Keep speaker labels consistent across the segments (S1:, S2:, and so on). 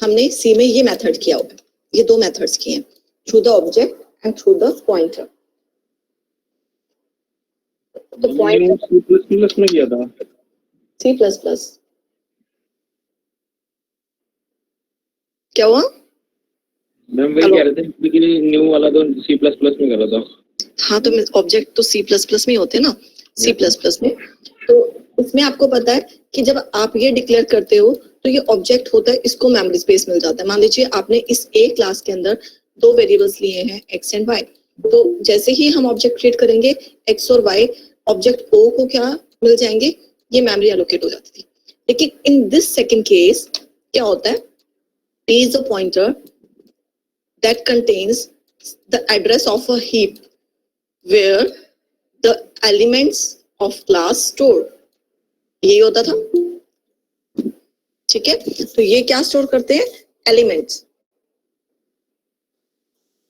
S1: हमने सी में ये मेथड किया हुआ है, ये दो मेथड्स किए हैं, through the object and through the pointer. तो पॉइंटर
S2: C++ में किया था।
S1: C++ क्या हुआ?
S2: मैम वही कह रहे थे कि न्यू वाला तो C++ में कर रहा था।
S1: हाँ, तो ऑब्जेक्ट तो C++ में ही होते हैं ना, C++ में। तो इसमें आपको पता है कि जब आप ये डिक्लेयर करते हो तो ये ऑब्जेक्ट होता है, इसको मेमोरी स्पेस मिल जाता है। मान लीजिए आपने इस ए क्लास के अंदर दो वेरिएबल्स लिए हैं x एंड y, तो जैसे ही हम ऑब्जेक्ट क्रिएट करेंगे x और y, ऑब्जेक्ट o को क्या मिल जाएंगे, ये मेमोरी एलोकेट हो जाती थी। लेकिन इन दिस सेकंड केस क्या होता है, p is a pointer that contains the address of a heap where the elements of class stored, यही होता था। ठीक है, तो ये क्या स्टोर करते हैं, एलिमेंट्स।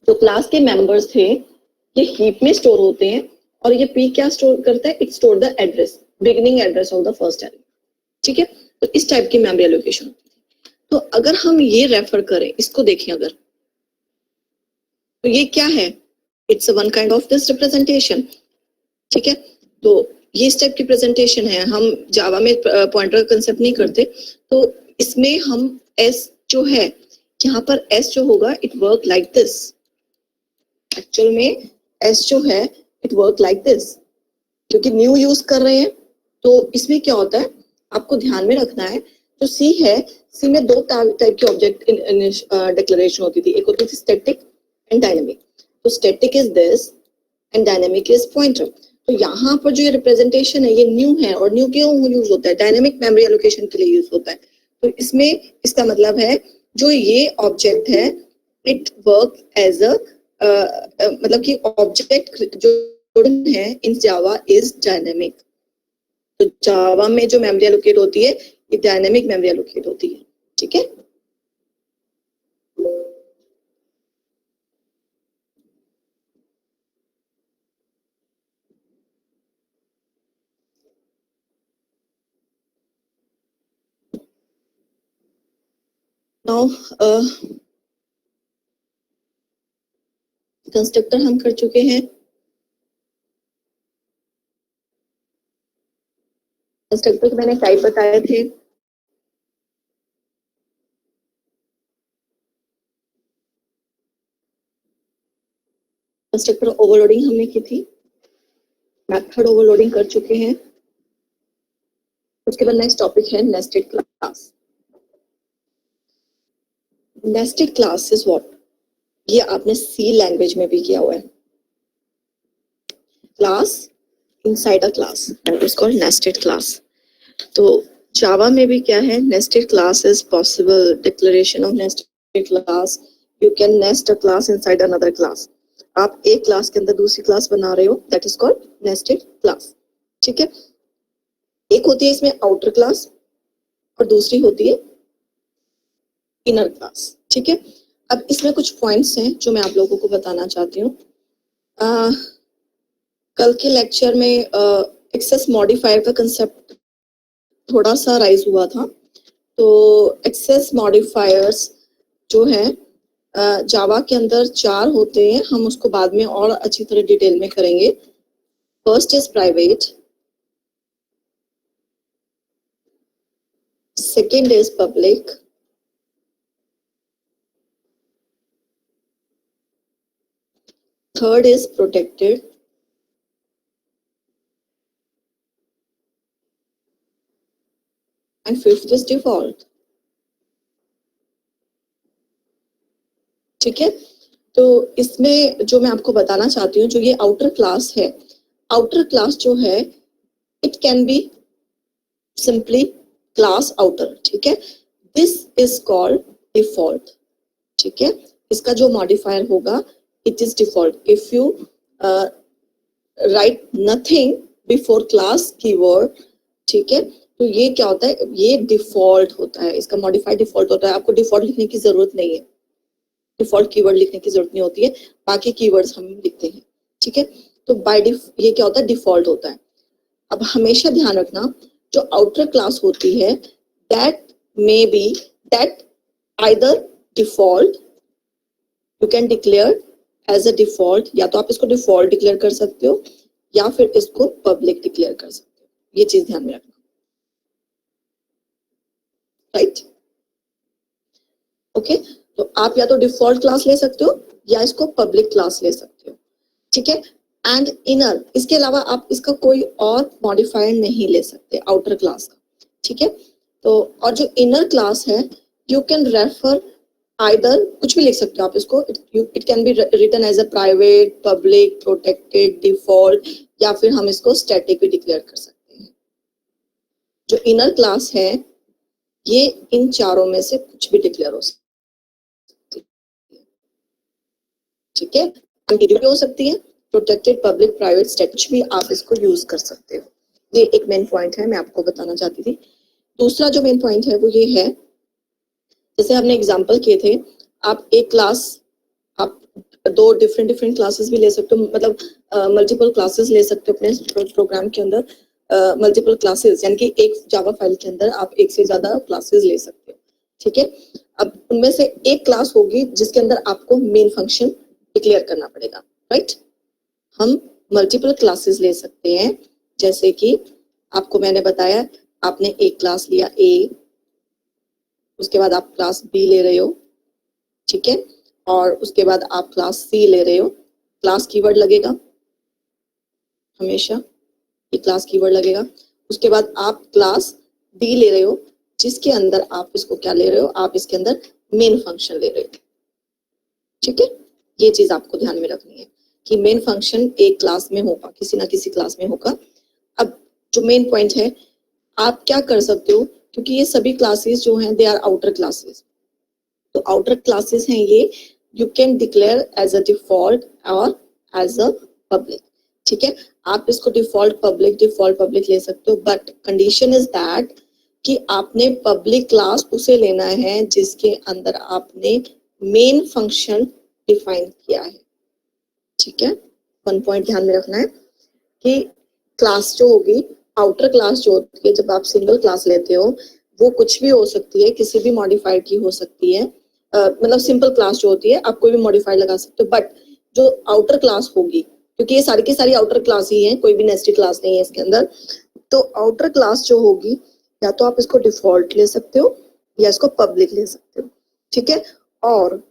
S1: जो क्लास के मेंबर्स थे ये हीप में स्टोर होते हैं, और ये पी क्या स्टोर करता है, it store the address, beginning address of the first element. ठीक है, तो इस टाइप की मेमोरी एलोकेशन होती है। तो अगर हम ये रेफर करें, इसको देखें अगर, तो ये क्या है, it's one kind of this representation. ठीक है, तो ये इस टाइप की प्रेजेंटेशन है। हम जावा में पॉइंटर का कंसेप्ट नहीं करते, तो इसमें हम एस जो है, यहाँ पर एस जो होगा, it work like this. Actual में एस जो है इट वर्क लाइक दिस, क्योंकि न्यू यूज कर रहे हैं। तो इसमें क्या होता है, आपको ध्यान में रखना है, जो सी है, सी में दो टाइप की ऑब्जेक्ट डिक्लेरेशन होती थी, एक होती थी स्टैटिक एंड डायनेमिक। तो static is this and dynamic is pointer. तो यहाँ पर जो ये रिप्रेजेंटेशन है ये न्यू है, और न्यू क्यों यूज होता है, डायनेमिक मेमोरी एलोकेशन के लिए यूज होता है। तो इसमें इसका मतलब है जो ये ऑब्जेक्ट है इट वर्क एज अ मतलब कि ऑब्जेक्ट जो है इन जावा इज डायनेमिक। तो जावा में जो मेमोरी एलोकेट होती है ये डायनेमिक मेमोरी एलोकेट होती है। ठीक है, नाउ कंस्ट्रक्टर हम कर चुके हैं। कंस्ट्रक्टर के मैंने टाइप बताए थे, कंस्ट्रक्टर ओवरलोडिंग हमने की थी, मेथड ओवरलोडिंग कर चुके हैं। उसके बाद नेक्स्ट टॉपिक है nested class. Nested class is what, ये आपने सी लैंग्वेज में भी किया हुआ है, class inside a class that is called nested class. तो जावा में भी क्या है, nested class is possible, declaration of nested class, you can nest a class inside another class. आप एक क्लास के अंदर दूसरी क्लास बना रहे हो, that is called nested class. ठीक है, एक होती है इसमें आउटर क्लास और दूसरी होती है इनर क्लास। ठीक है, अब इसमें कुछ पॉइंट्स हैं जो मैं आप लोगों को बताना चाहती हूँ। कल के लेक्चर में एक्सेस मॉडिफायर का कंसेप्ट थोड़ा सा राइज हुआ था। तो एक्सेस मॉडिफायर्स जो है जावा के अंदर 4 होते हैं, हम उसको बाद में और अच्छी तरह डिटेल में करेंगे। First is private, second is public, third is protected, and fifth is default। ठीक है, तो इसमें जो मैं आपको बताना चाहती हूँ, जो ये आउटर क्लास है, आउटर क्लास जो है it can be simply class outer. ठीक है, दिस इज कॉल्ड डिफॉल्ट। ठीक है, इसका जो मॉडिफायर होगा it is default. If you right nothing before class keyword, ठीक है, तो ये क्या होता है, ये डिफॉल्ट होता है, इसका मॉडिफायर डिफॉल्ट होता है। आपको डिफॉल्ट लिखने की जरूरत नहीं है, डिफॉल्ट कीवर्ड लिखने की जरूरत नहीं होती है, बाकी कीवर्ड्स हम लिखते हैं। ठीक है, तो बाय ये क्या होता है, डिफॉल्ट होता है। अब हमेशा ध्यान रखना, जो आउटर क्लास होती है that may be that either default, you can declare as a default, या तो आप इसको default declare कर सकते हो या फिर इसको public declare कर सकते हो. ये चीज ध्यान में रखना, राइट? ओके, तो आप या तो डिफॉल्ट क्लास ले सकते हो या इसको पब्लिक क्लास ले सकते हो, ठीक है. एंड इनर, इसके अलावा आप इसका कोई और मॉडिफायर नहीं ले सकते आउटर क्लास का, ठीक है. तो और जो इनर क्लास है, यू कैन रेफर आइदर, कुछ भी लिख सकते हो आप इसको, it can be written as a private, public, protected, default, या फिर हम इसको स्टैटिक भी डिक्लेयर कर सकते हैं. जो इनर क्लास है ये इन चारों में से कुछ भी डिक्लेयर हो सकती है, ठीक है. कंटिन्यू हो सकती है, प्रोटेक्टेड, पब्लिक, प्राइवेट, स्टैटिक, कुछ भी आप इसको यूज कर सकते हो. ये एक मेन पॉइंट है, मैं आपको बताना चाहती थी. दूसरा जो मेन पॉइंट है वो ये है, जैसे हमने एग्जांपल किए थे, आप एक क्लास, आप दो डिफरेंट क्लासेस भी ले सकते हो, मतलब मल्टीपल क्लासेस ले सकते हो अपने प्रोग्राम के अंदर. मल्टीपल क्लासेस यानी कि एक जावा फाइल के अंदर आप एक से ज्यादा क्लासेस ले सकते हो, ठीक है. अब उनमें से एक क्लास होगी जिसके अंदर आपको मेन फंक्शन डिक्लेयर करना पड़ेगा, राइट. हम मल्टीपल क्लासेस ले सकते हैं, जैसे कि आपको मैंने बताया, आपने एक क्लास लिया ए, उसके बाद आप क्लास बी ले रहे हो, ठीक है, और उसके बाद आप क्लास सी ले रहे हो. क्लास कीवर्ड लगेगा हमेशा, ये क्लास कीवर्ड लगेगा. उसके बाद आप क्लास डी ले रहे हो, जिसके अंदर आप इसको क्या ले रहे हो, आप इसके अंदर मेन फंक्शन ले रहे हो, ठीक है. ये चीज आपको ध्यान में रखनी है कि मेन फंक्शन एक क्लास में होगा, किसी ना किसी क्लास में होगा. अब जो मेन पॉइंट है, आप क्या कर सकते हो, क्योंकि ये सभी क्लासेस जो हैं दे आर आउटर क्लासेस, तो आउटर क्लासेस हैं ये, you can declare as a default और एज अ पब्लिक, ठीक है. आप इसको डिफॉल्ट पब्लिक ले सकते हो, बट कंडीशन इज दैट कि आपने पब्लिक क्लास उसे लेना है जिसके अंदर आपने मेन फंक्शन डिफाइन किया है, ठीक है. वन पॉइंट ध्यान में रखना है कि क्लास जो होगी, आउटर क्लास जो होती है, जब आप सिंगल क्लास लेते हो, वो कुछ भी हो सकती है, किसी भी मॉडिफायर की हो सकती है. मतलब सिंपल क्लास जो होती है आप कोई भी मॉडिफायर लगा सकते हो, बट जो आउटर क्लास होगी, क्योंकि ये सारी की सारी आउटर क्लास ही है, कोई भी नेस्टेड क्लास नहीं है इसके अंदर, तो आउटर क्लास जो होगी, या तो आप इसको डिफॉल्ट ले सकते हो या इसको पब्लिक ले सकते हो, ठीक है. और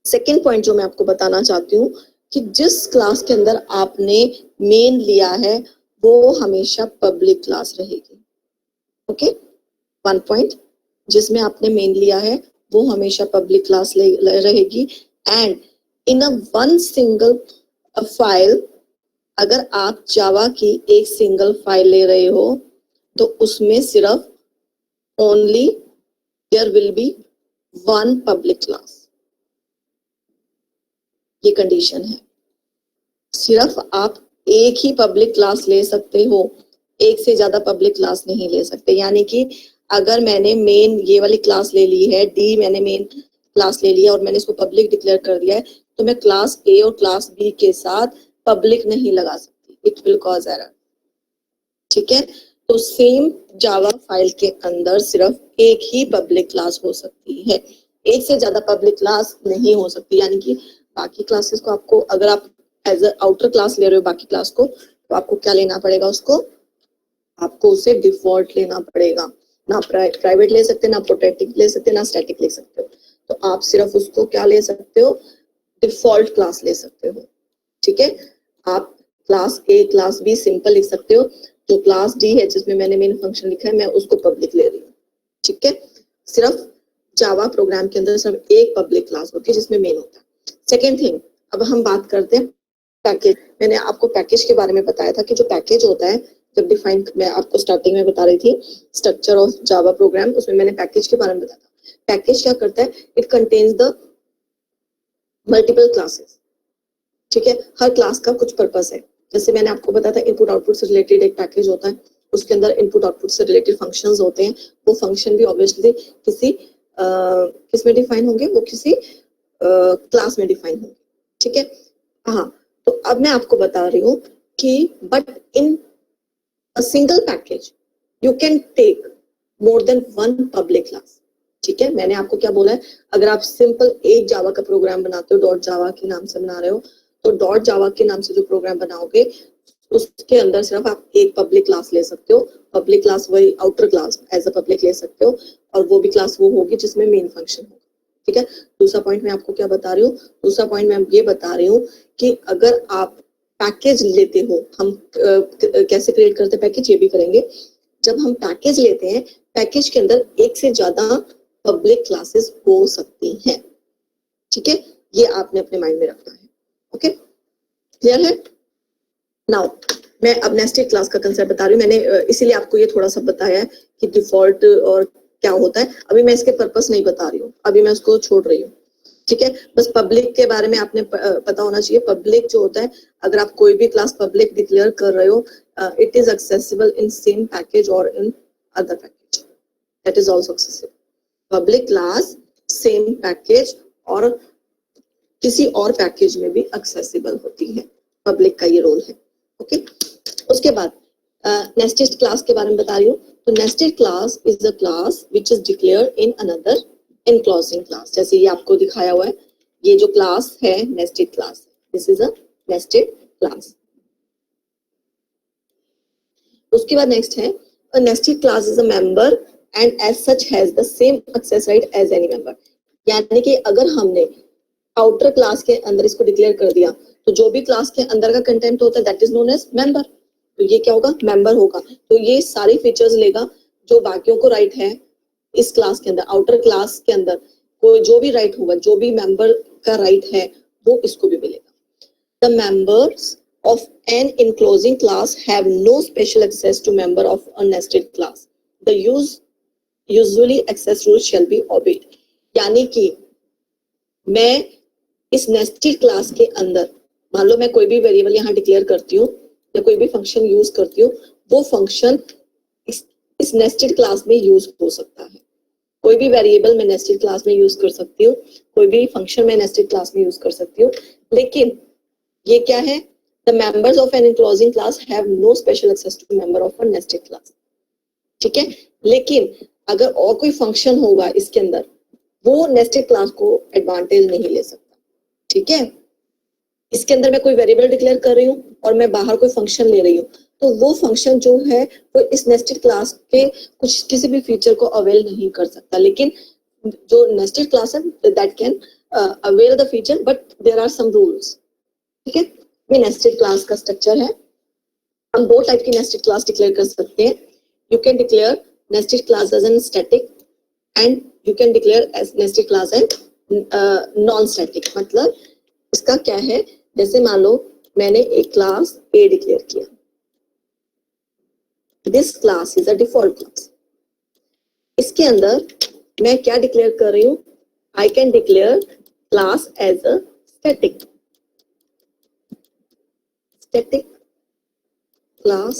S1: सेकेंड पॉइंट जो मैं आपको बताना चाहती हूँ कि जिस क्लास के अंदर आपने मेन लिया है वो हमेशा पब्लिक क्लास रहेगी, ओके. वन पॉइंट, जिसमें आपने मेन लिया है वो हमेशा पब्लिक क्लास रहेगी. And in a one single file, अगर आप जावा की एक सिंगल फाइल ले रहे हो तो उसमें सिर्फ only there will be one public class, ये कंडीशन है. सिर्फ आप एक ही पब्लिक क्लास ले सकते हो, एक से ज्यादा पब्लिक क्लास नहीं ले सकते. यानी कि अगर मैंने मेन ये वाली क्लास ले ली है, डी मैंने मेन क्लास ले लिया और मैंने इसको पब्लिक डिक्लेयर कर दिया है, तो मैं क्लास ए और क्लास बी के साथ पब्लिक नहीं लगा सकती, इट विल कॉज एरर, ठीक है. तो सेम जावा फाइल के अंदर सिर्फ एक ही पब्लिक क्लास हो सकती है, एक से ज्यादा पब्लिक क्लास नहीं हो सकती. यानी कि बाकी क्लासेस को आपको, अगर आप एज अ आउटर क्लास ले रहे हो बाकी क्लास को, तो आपको क्या लेना पड़ेगा, उसको आपको उसे डिफॉल्ट लेना पड़ेगा. ना प्राइवेट ले सकते, ना प्रोटेक्टेड ले सकते, ना स्टैटिक ले सकते हो. तो आप सिर्फ उसको क्या ले सकते हो, डिफॉल्ट क्लास ले सकते हो, ठीक है. आप class A class B simple लिख सकते हो, जो क्लास डी है जिसमें मैंने मेन फंक्शन लिखा है मैं उसको पब्लिक ले रही हूँ, ठीक है. सिर्फ जावा प्रोग्राम के अंदर सिर्फ एक पब्लिक क्लास होती है जिसमें मेन होता है. सेकेंड थिंग, अब हम बात करते हैं पैकेज. मैंने आपको पैकेज के बारे में बताया था कि जो पैकेज होता है, जब डिफाइन, मैं आपको स्टार्टिंग में बता रही थी स्ट्रक्चर ऑफ जावा प्रोग्राम, उसमें मैंने पैकेज के बारे में बताया था. पैकेज क्या करता है, it contains the multiple classes, ठीक है. हर क्लास का कुछ पर्पस है. जैसे मैंने आपको बताया था इनपुट आउटपुट से रिलेटेड एक पैकेज होता है, उसके अंदर इनपुट आउटपुट से रिलेटेड फंक्शंस होते हैं. वो फंक्शन भी ऑब्वियसली किसी किस में डिफाइन होंगे, वो किसी क्लास में डिफाइन होंगे, ठीक है. हाँ, तो अब मैं आपको बता रही हूँ कि but in a single package you can take more than one public class. ठीक है, मैंने आपको क्या बोला है, अगर आप सिंपल एक जावा का प्रोग्राम बनाते हो, डॉट जावा के नाम से बना रहे हो, तो डॉट जावा के नाम से जो प्रोग्राम बनाओगे उसके अंदर सिर्फ आप एक पब्लिक क्लास ले सकते हो। पब्लिक क्लास वही outer class as a public ले सकते हो, और वो भी क्लास वो होगी जिसमें मेन फंक्शन होगा। ठीक है, दूसरा पॉइंट मैं आपको क्या बता रही हूँ, दूसरा पॉइंट मैं ये बता रही हूँ कि अगर आप पैकेज लेते हो, हम कैसे क्रिएट करते हैं पैकेज ये भी करेंगे। जब हम पैकेज लेते हैं, पैकेज के अंदर एक से ज्यादा पब्लिक क्लासेस हो सकती हैं। ठीक है, ये आपने अपने माइंड में रखना है। ओके, क्लियर है? नाउ मैं अब नेस्टेड क्लास का कंसेप्ट बता रही हूँ। मैंने इसीलिए आपको ये थोड़ा सा बताया है कि डिफॉल्ट और क्या होता है। अभी मैं इसके पर्पस नहीं बता रही हूँ, अभी मैं उसको छोड़ रही हूँ। ठीक है, बस पब्लिक के बारे में आपने पता होना चाहिए। पब्लिक जो होता है, अगर आप कोई भी क्लास पब्लिक डिक्लेयर कर रहे हो, it is accessible in same package और in other package, that is also accessible. Public class same package और किसी और पैकेज में भी एक्सेसिबल होती है, पब्लिक का ये रोल है। ओके, उसके बाद नेस्टेड क्लास के बारे में बता रही हूँ। तो nested class is a class which is declared in another enclosing class. जैसे ये आपको दिखाया हुआ है, ये जो क्लास है nested class, this is a nested class. उसके बाद नेक्स्ट है a nested class is a member and as such has the same access right as any member। यानी कि अगर हमने आउटर क्लास के अंदर इसको डिक्लेयर कर दिया, तो जो भी क्लास के अंदर का कंटेंट होता है that is known as member. तो ये क्या होगा, मेंबर होगा। तो ये सारी फीचर्स लेगा जो बाकियों को राइट है इस क्लास के अंदर। आउटर क्लास के अंदर कोई जो भी राइट होगा, जो भी मेंबर का राइट है, वो इसको भी मिलेगा। The members of an enclosing class have no special access to member of a nested class. The usually access rules shall be obeyed। यानी कि मैं इस नेस्टेड क्लास के अंदर, मान लो मैं कोई भी वेरिएबल यहाँ डिक्लेयर करती हूँ या कोई भी फंक्शन यूज करती हूँ, वो फंक्शन इस नेस्टेड क्लास में यूज हो सकता है। कोई भी वेरिएबल मैं नेस्टेड क्लास में यूज कर सकती हूँ, कोई भी फंक्शन मैं नेस्टेड क्लास में यूज कर सकती हूँ, लेकिन ये क्या है, the members of an enclosing class have no special access to member of a nested class। ठीक है, लेकिन अगर और कोई फंक्शन होगा इसके अंदर, वो नेस्टेड क्लास को एडवांटेज नहीं ले सकता। ठीक है, इसके अंदर मैं कोई वेरिएबल डिक्लेयर कर रही हूँ और मैं बाहर कोई फंक्शन ले रही हूँ, तो वो फंक्शन जो है वो इस नेस्टेड क्लास के कुछ किसी भी फीचर को अवेल नहीं कर सकता। लेकिन जो नेस्टेड क्लास है that can avail the feature, but there are some rules. ठीक है, ये नेस्टेड क्लास का स्ट्रक्चर है। हम दो टाइप की नेस्टेड क्लास डिक्लेयर कर सकते हैं। You can declare nested class as an static and you can declare as nested class as non static. मतलब इसका क्या है, जैसे मान लो मैंने एक क्लास ए डिक्लेयर किया, this class is a default class. इसके अंदर मैं क्या डिक्लेयर कर रही हूँ, I can declare class as a static class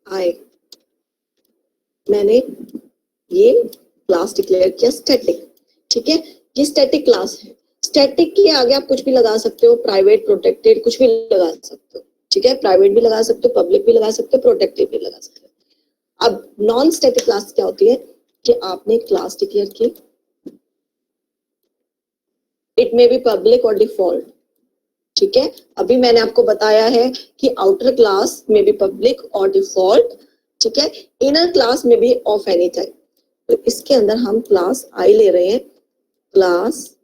S1: I. मैंने ये क्लास डिक्लेयर किया स्टैटिक। ठीक है, ये स्टैटिक क्लास है। स्टैटिक के आगे आप कुछ भी लगा सकते हो, प्राइवेट, प्रोटेक्टेड, कुछ भी लगा सकते हो। ठीक है, प्राइवेट भी लगा सकते हो, पब्लिक भी लगा सकते हो, प्रोटेक्टेड भी लगा सकते हो। अब नॉन स्टैटिक क्लास क्या होती है कि आपने क्लास डिक्लेयर की, इट मे बी पब्लिक और डिफॉल्ट। ठीक है, अभी मैंने आपको बताया है कि आउटर क्लास में भी पब्लिक और डिफॉल्ट। ठीक है, इनर क्लास में भी ऑफ एनी टाइप। तो इसके अंदर हम क्लास आई ले रहे हैं, क्लास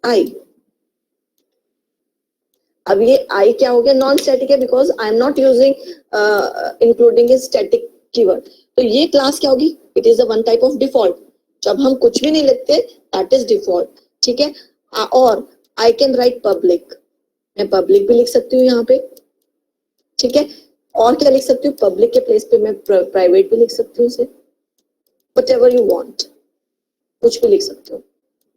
S1: आई। अब ये आई क्या हो गया, नॉन स्टैटिक है, because I am not using including a static keyword. तो ये क्लास क्या होगी, it is a one type of default. जब हम कुछ भी नहीं लिखते दैट इज डिफॉल्ट। ठीक है, और आई कैन राइट पब्लिक, मैं पब्लिक भी लिख सकती हूँ यहाँ पे। ठीक है, और क्या लिख सकती हूँ, पब्लिक के प्लेस पे मैं प्राइवेट भी लिख सकती हूँ, इसे whatever you want, कुछ भी लिख सकते हो।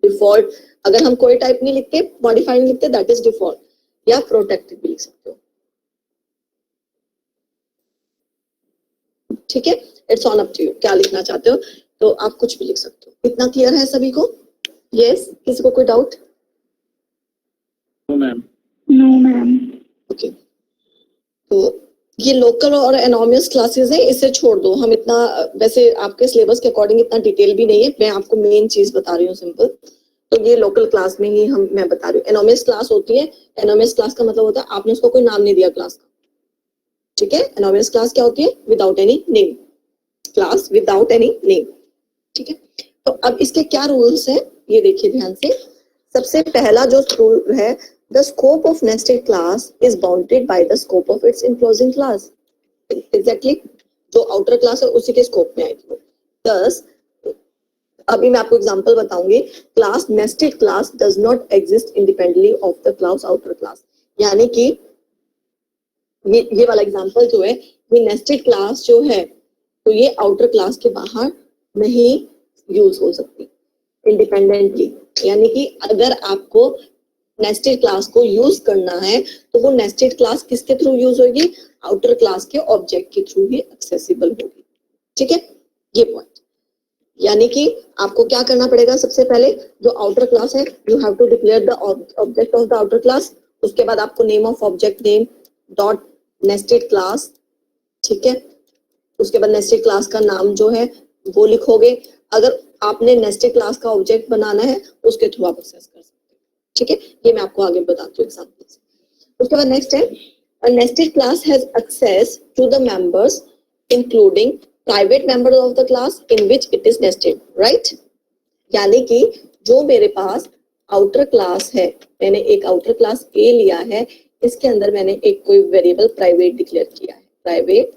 S1: डिफॉल्ट अगर हम कोई टाइप नहीं लिखते, मॉडिफाई नहीं लिखते, दैट इज डिफॉल्ट, या प्रोटेक्टेड भी लिख सकते हो। ठीक है, it's on up to you, क्या लिखना चाहते हो तो आप कुछ भी लिख सकते हो। इतना क्लियर है सभी को? यस, किसी को कोई doubt?
S2: No ma'am.
S3: No ma'am.
S1: Okay, तो ये लोकल और एनोनिमस क्लासेस है, इसे छोड़ दो, हम इतना वैसे आपके सिलेबस के अकॉर्डिंग इतना डिटेल भी नहीं है, मैं आपको मेन चीज बता रही हूँ सिंपल। तो ये लोकल क्लास में ही मैं बता रही हूँ। एनोनिमस क्लास होती है, एनोनिमस क्लास का मतलब होता है आपने उसको कोई नाम नहीं दिया क्लास का, ठीक है। एनोनिमस क्लास क्या होती है? Without any name, class without any name, ठीक है। तो अब इसके क्या रूल्स है ये देखिए ध्यान से। सबसे पहला जो रूल है, the scope of nested class is bounded by the scope of its enclosing class. Exactly जो आउटर क्लास है उसी के स्कोप में आएगी। दस, अभी मैं आपको एग्जांपल बताऊंगी, class nested class does not exist independently of the class outer class. यानी कि ये वाला एग्जांपल जो है, ये नेस्टेड क्लास जो है तो ये आउटर क्लास के बाहर नहीं यूज हो सकती इंडिपेंडेंटली। यानी कि अगर आपको नेस्टेड क्लास को यूज करना है तो वो नेस्टेड क्लास किसके थ्रू यूज होगी? आउटर क्लास के ऑब्जेक्ट के थ्रू ही एक्सेसिबल होगी, ठीक है। ये पॉइंट, यानी कि आपको क्या करना पड़ेगा? सबसे पहले जो आउटर क्लास है, you have to declare the object of the outer class. उसके बाद आपको name of object name dot nested class, ठीक है। उसके बाद नेस्टेड क्लास का नाम जो है वो लिखोगे। अगर आपने नेस्टेड क्लास का ऑब्जेक्ट बनाना है उसके थ्रू आप एक्सेस कर सकते हैं, ठीक है। ये मैं आपको आगे बताती हूँ एग्जांपल से। उसके बाद नेक्स्ट है, a nested class has access to the members including private members of the class in which it is nested, right? यानी कि जो मेरे पास आउटर क्लास है, मैंने एक आउटर क्लास ए लिया है, इसके अंदर मैंने एक कोई वेरिएबल प्राइवेट डिक्लेयर किया है, प्राइवेट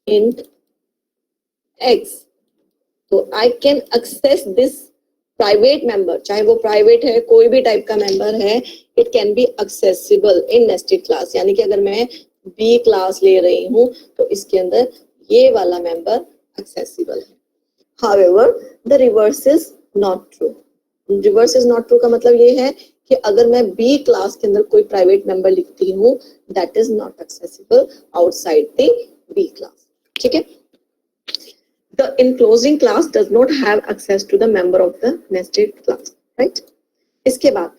S1: इंट एक्स। तो I can access this private member, चाहे वो प्राइवेट है, कोई भी टाइप का मेंबर है, it can be accessible in nested class. यानी कि अगर मैं बी क्लास ले रही हूँ तो इसके अंदर ये वाला मेंबर एक्सेसिबल है। However the reverse is not true. Reverse is not true का मतलब ये है कि अगर मैं बी क्लास के अंदर कोई प्राइवेट मेंबर लिखती हूँ, that is not accessible outside the B class, ठीक है। The enclosing class does not have access to the member of the nested class, right? इसके बाद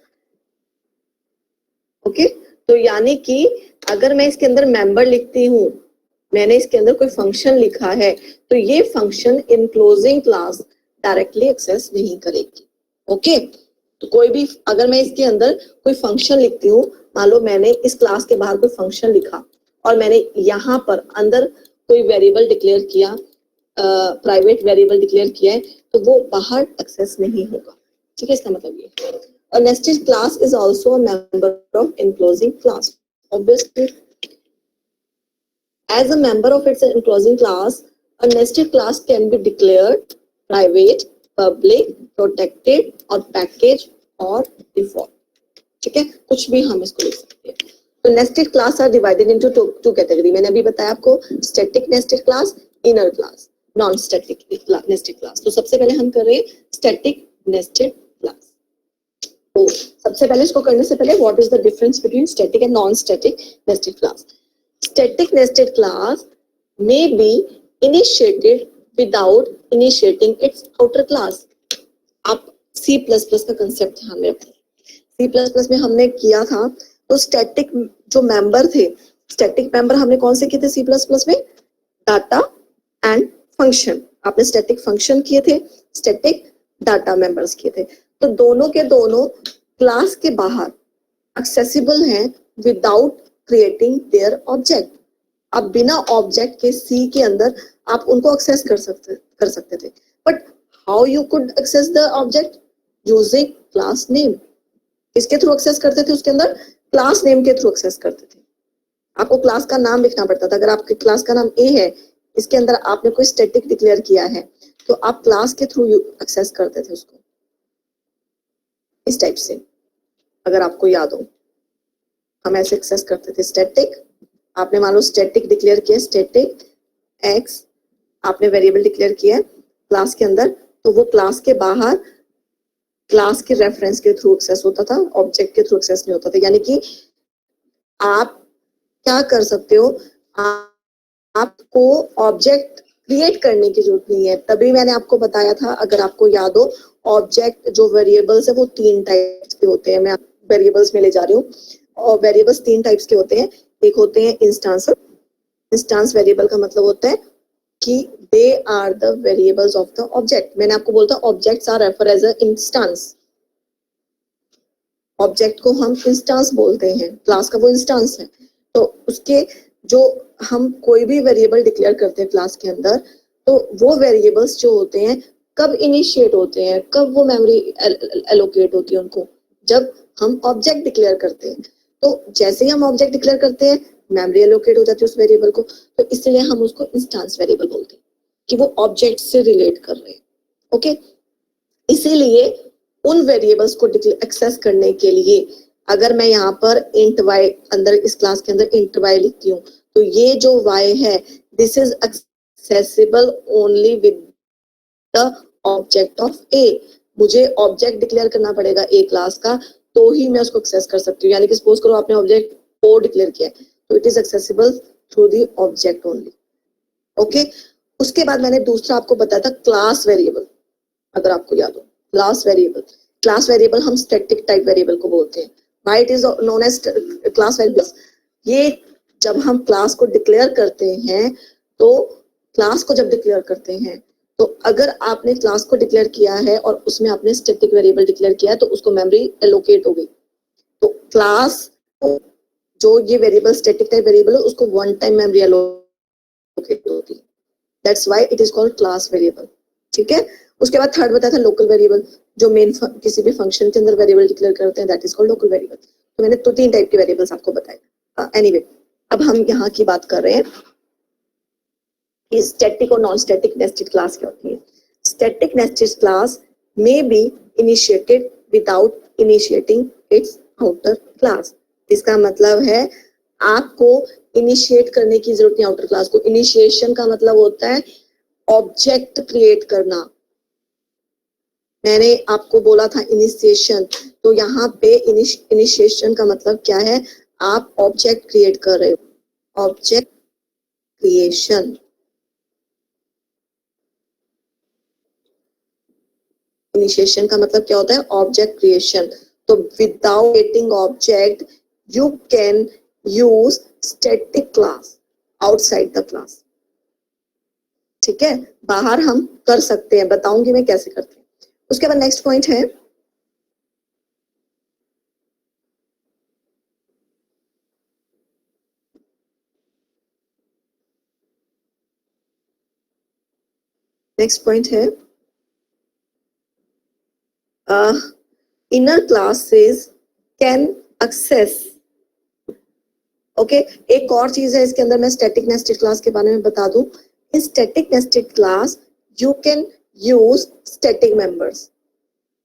S1: ओके, तो यानी कि अगर मैं इसके अंदर मेंबर लिखती हूँ, मैंने इसके अंदर कोई फंक्शन लिखा है, तो ये function enclosing class directly access नहीं करेगी, ओके। तो कोई भी, अगर मैं इसके अंदर कोई फंक्शन लिखती हूँ, मान लो मैंने इस क्लास के बाहर कोई फंक्शन लिखा और मैंने यहाँ पर अंदर कोई वेरिएबल डिक्लेयर किया, प्राइवेट वेरिएबल डिक्लेयर किया है, तो वो बाहर एक्सेस नहीं होगा, ठीक है। इसका मतलब ये a nested class is also a member of enclosing class. Obviously, as a member of its enclosing class, a nested class can be declared private, public, protected और package और default, ठीक है। कुछ भी हम इसको लिख सकते हैं। तो nested class are divided into two category। मैंने अभी बताया आपको, static nested class, inner class, non static nested class. तो सबसे पहले हम कर रहे हैं स्टैटिक नेस्टेड क्लास। तो सबसे पहले इसको करने से पहले what is the difference between static and non static nested class? Static nested class may be initiated without initiating it's outer class. आप C++ का कंसेप्ट ध्यान में रखें। C++ में हमने किया था, तो स्टैटिक जो मेंबर थे, स्टैटिक मेंबर हमने कौन से किए थे C++ में? Data and function. आपने स्टैटिक फंक्शन किए थे, स्टैटिक डाटा मेंबर्स किए थे। तो दोनों के दोनों क्लास के बाहर एक्सेसिबल हैं विदाउट क्रिएटिंग देयर ऑब्जेक्ट। अब बिना ऑब्जेक्ट के सी के अंदर आप उनको एक्सेस कर सकते थे, but how you could access the object? Using class name. किसके थ्रू एक्सेस करते थे? उसके अंदर क्लास नेम के थ्रू एक्सेस करते थे। आपको क्लास का नाम लिखना पड़ता था। अगर आपके क्लास का नाम ए है, इसके अंदर आपने कोई स्टैटिक डिक्लेयर किया है, तो आप क्लास के थ्रू एक्सेस करते थे उसको, इस टाइप से। अगर आपको याद हो, हम ऐसे एक्सेस करते थे। स्टैटिक, आपने मान लो स्टैटिक डिक्लेयर किया, स्टैटिक एक्स, आपने वेरिएबल डिक्लेयर किया क्लास के अंदर, तो वो क्लास के बाहर क्लास के रेफरेंस के थ्रू एक्सेस होता था, ऑब्जेक्ट के थ्रू एक्सेस नहीं होता था। यानी कि आप क्या कर सकते हो, आपको ऑब्जेक्ट क्रिएट करने की जरूरत नहीं है। तभी मैंने आपको बताया था, अगर आपको याद हो, ऑब्जेक्ट जो वेरिएबल्स है वो 3 टाइप्स के होते हैं। मैं वेरिएबल्स में ले जा रही हूँ, और वेरिएबल्स 3 टाइप्स के होते हैं। एक होते हैं इंस्टेंस, इंस्टेंस वेरिएबल का मतलब होता है कि they are the variables of the object. मैंने आपको बोलता objects are refer as a instance. Object को हम इंस्टेंस बोलते हैं, क्लास का वो इंस्टेंस है. तो उसके जो हम कोई भी वेरिएबल डिक्लेयर करते हैं क्लास के अंदर, तो वो वेरिएबल्स जो होते हैं कब इनिशिएट होते हैं, कब वो मेमोरी एलोकेट होती है उनको, जब हम ऑब्जेक्ट डिक्लेयर करते हैं. तो जैसे ही हम ऑब्जेक्ट डिक्लेयर करते हैं मेमोरी एलोकेट हो जाती है उस वेरिएबल को. तो इसलिए हम उसको इंस्टेंस वेरिएबल बोलते हैं कि वो ऑब्जेक्ट से रिलेट कर रहे हैं. ओके, इसीलिए उन वेरिएबल्स को एक्सेस करने के लिए अगर मैं यहाँ पर इंट वाई अंदर इस क्लास के अंदर इंट वाई लिखती हूँ, तो ये जो वाई है this is accessible only with the object of A. मुझे ऑब्जेक्ट डिक्लेयर करना पड़ेगा ए क्लास का, तो ही मैं उसको एक्सेस कर सकती हूँ. यानी कि सपोज करो आपने ऑब्जेक्ट ओ डिक्लेयर किया है, तो it is accessible through the object only. Okay, उसके बाद मैंने दूसरा आपको बताया था क्लास वेरिएबल. अगर आपको याद हो, क्लास वेरिएबल. क्लास वेरिएबल हम स्टैटिक टाइप वेरिएबल को बोलते हैं. Why it is known as class variable? ये जब हम क्लास को डिक्लेयर करते हैं, तो क्लास को जब डिक्लेयर करते हैं, तो अगर आपने क्लास को डिक्लेयर किया है और उसमें आपने स्टैटिक वेरिएबल डिक्लेयर किया है, तो उसको मेमोरी एलोकेट हो गई. तो क्लास को जो ये वेरिएबल स्टैटिक टाइप वेरिएबल है उसको वन टाइम मेमोरी एलोकेट होती है. That's why it is called class variable. ठीक है. उसके बाद थर्ड बताया था लोकल वेरिएबल, जो मेन किसी भी फंक्शन के अंदर वेरिएबल डिक्लेयर करते हैं, that is called local variable. तो मैंने तो 3 टाइप के वेरिएबल्स आपको बताए. एनीवे, अब हम यहाँ की बात कर रहे हैं कि स्टैटिक और नॉन स्टैटिक नेस्टेड क्लास क्या होती है. Static nested class may be initiated without initiating it's outer class. इसका मतलब है आपको इनिशिएट करने की जरूरत नहीं आउटर क्लास को. इनिशिएशन का मतलब होता है ऑब्जेक्ट क्रिएट करना. मैंने आपको बोला था इनिशिएशन, तो यहाँ पे इनिशिएशन का मतलब क्या है, आप ऑब्जेक्ट क्रिएट कर रहे हो. Object creation. इनिशिएशन का मतलब क्या होता है, ऑब्जेक्ट क्रिएशन. तो without creating object you can use static class outside the class. ठीक है, बाहर हम कर सकते हैं, बताऊंगी मैं कैसे करते हैं. उसके बाद नेक्स्ट पॉइंट है inner classes can access. Okay, एक और चीज है इसके अंदर, मैं स्टैटिक नेस्टेड क्लास के बारे में बता दूं. इन static nested class you can use static members,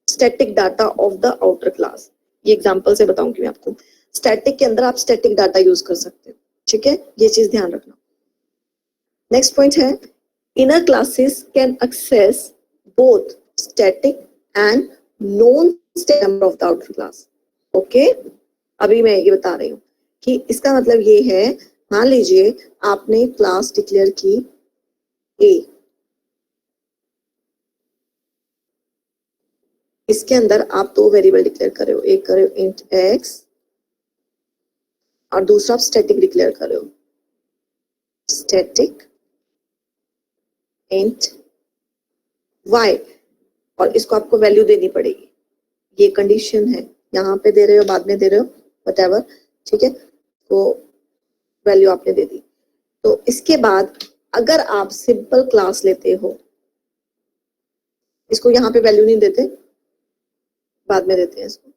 S1: static data of the outer class. ये एग्जांपल से बताऊंगी मैं आपको. स्टैटिक के अंदर आप स्टैटिक डाटा यूज कर सकते हो. ठीक है, ये चीज ध्यान रखना. नेक्स्ट पॉइंट है inner classes can access both static and non static member of the outer class. Okay, अभी मैं ये बता रही हूँ कि इसका मतलब ये है, मान लीजिए आपने क्लास डिक्लेयर की ए, इसके अंदर आप 2 वेरिएबल डिक्लेयर कर रहे हो. एक कर रहे हो इंट एक्स और दूसरा आप स्टैटिक डिक्लेयर कर रहे हो, स्टैटिक इंट वाई. और इसको आपको वैल्यू देनी पड़ेगी. ये कंडीशन है, यहाँ पे दे रहे हो, बाद में दे रहे हो, व्हाटएवर. ठीक है, तो वैल्यू आपने दे दी. तो इसके बाद अगर आप सिंपल क्लास लेते हो, इसको यहाँ पे वैल्यू नहीं देते, बाद में देते हैं इसको.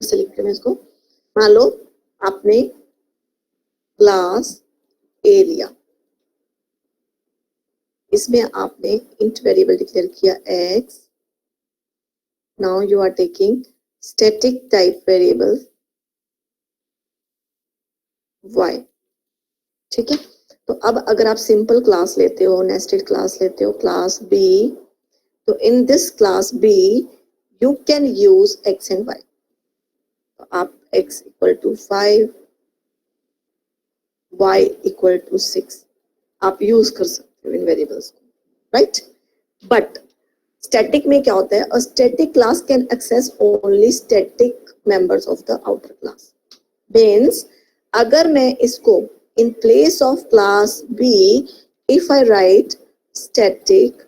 S1: लिखते हैं इसको. मान लो आपने क्लास ए लिया, इसमें आपने इंट वेरिएबल डिक्लेयर किया x. Now you are taking static type variable y. ठीक है, तो अब अगर आप सिंपल क्लास लेते हो, नेस्टेड क्लास लेते हो, क्लास b, तो in this class b you can use x and y. तो आप x equal to 5, y equal to 6 आप यूज कर सकते हो इन वेरिएबल्स को, राइट. बट स्टैटिक में क्या होता है, a static class can access only static members of the outer class. Means अगर मैं इसको in place of class B, if I write static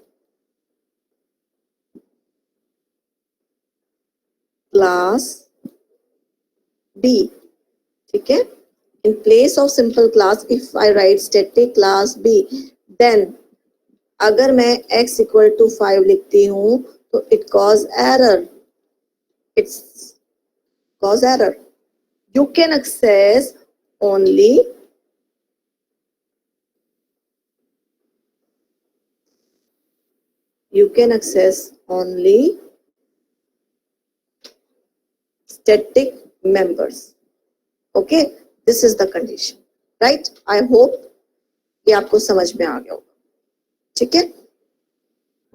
S1: class B, ठीक है, in place of simple class if I write static class B, then अगर मैं x equal to 5 लिखती हूँ तो it cause error. It's cause error. You can access only static members. Okay, this is the condition, right? I hope ये आपको समझ में आ गया होगा. ठीक है,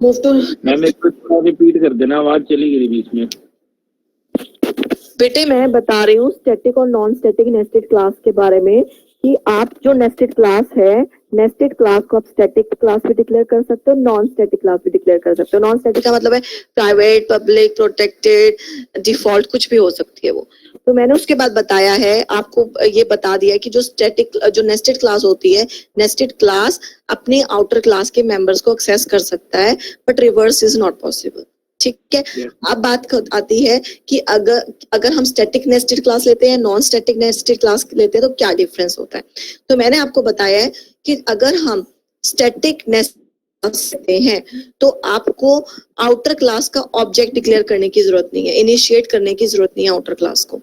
S1: मूव टू.
S2: मैम एक बार रिपीट कर देना, आवाज चली गई बीच में.
S1: बेटे मैं बता रही हूँ स्टैटिक और नॉन स्टैटिक नेस्टेड क्लास के बारे में कि आप जो नेस्टेड क्लास है, नेस्टेड क्लास को आप स्टैटिक क्लास भी डिक्लेयर कर सकते हो, नॉन स्टैटिक क्लास भी डिक्लेयर कर सकते हो. नॉन स्टैटिक का मतलब है प्राइवेट, पब्लिक, प्रोटेक्टेड, डिफॉल्ट, कुछ भी हो सकती है वो. तो मैंने उसके बाद बताया है, आपको ये बता दिया कि जो स्टैटिक, जो नेस्टेड क्लास होती है, नेस्टेड क्लास अपनी आउटर क्लास के मेंबर्स को एक्सेस कर सकता है, but reverse is not possible. ठीक है. अब बात आती है कि अगर हम स्टैटिक नेस्टेड क्लास लेते हैं, नॉन स्टैटिक नेस्टेड क्लास लेते हैं, तो क्या डिफरेंस होता है. तो मैंने आपको बताया है कि अगर हम स्टैटिक नेस्टेड लेते हैं तो आपको आउटर क्लास का ऑब्जेक्ट डिक्लेयर करने की जरूरत नहीं है, इनिशिएट करने की जरूरत नहीं है आउटर क्लास को.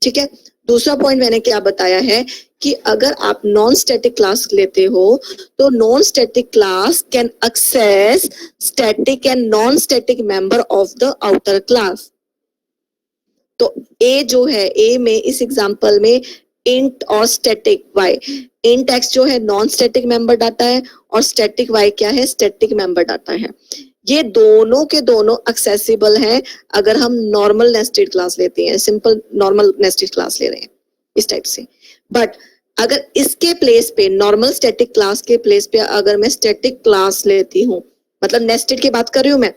S1: ठीक है. दूसरा पॉइंट मैंने क्या बताया है कि अगर आप नॉन स्टैटिक क्लास लेते हो तो non static class can access static and non static member of the outer class. तो ए जो है, ए में इस एग्जांपल में इंट और स्टैटिक वाई, इंट एक्स जो है नॉन स्टैटिक मेंबर डाटा है और स्टैटिक वाई क्या है, स्टैटिक मेंबर डाटा है. ये दोनों के दोनों एक्सेसिबल हैं अगर हम नॉर्मल नेस्टेड क्लास लेते हैं, सिंपल नॉर्मल नेस्टेड क्लास ले रहे हैं इस टाइप से. बट अगर इसके प्लेस पे, नॉर्मल स्टैटिक क्लास के प्लेस पे अगर मैं स्टैटिक क्लास लेती हूँ, मतलब नेस्टेड की बात कर रही हूँ मैं.